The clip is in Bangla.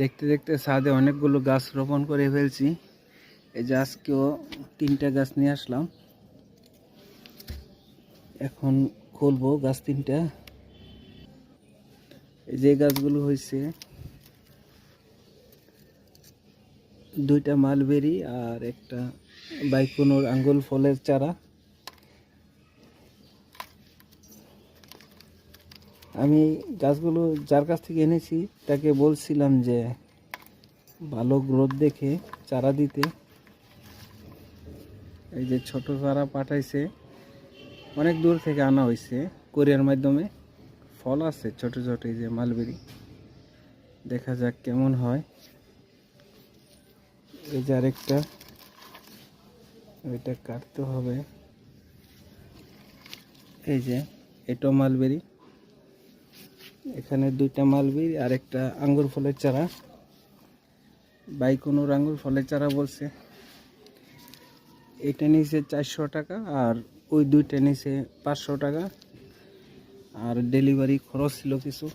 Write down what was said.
দেখতে দেখতে ছাদে অনেকগুলো গাছ রোপণ করে ফেলছি। এই যে আজকেও 3টা গাছ নিয়ে আসলাম। এখন খুলবো গাছ 3টা। এই যে গাছগুলো হয়েছে 2টা মালবেরি আর একটা বাইকুনোর আঙ্গুল ফলের চারা। আমি গাছগুলো যার কাছ থেকে এনেছি তাকে বলছিলাম যে ভালো গ্রোথ দেখে চারা দিতে। এই যে ছোট চারা পাঠাইছে, অনেক দূর থেকে আনা হয়েছে কোরিয়ার মাধ্যমে। ফল আছে ছোট ছোট, এই যে মালবেরি। দেখা যাক কেমন হয়। এই যে আরেকটা, এটা কাটতে হবে। এই যে এটা মালবেরি, এখানে 2টা মালবেরি আর একটা আঙ্গুর ফলের চারা। বাইকুনোর আঙ্গুর ফলের চারা বলছে। এটা নিচে 400 টাকা আর ওই 2টা নিচে 500 টাকা। আর ডেলিভারি খরচ ছিল কিছু।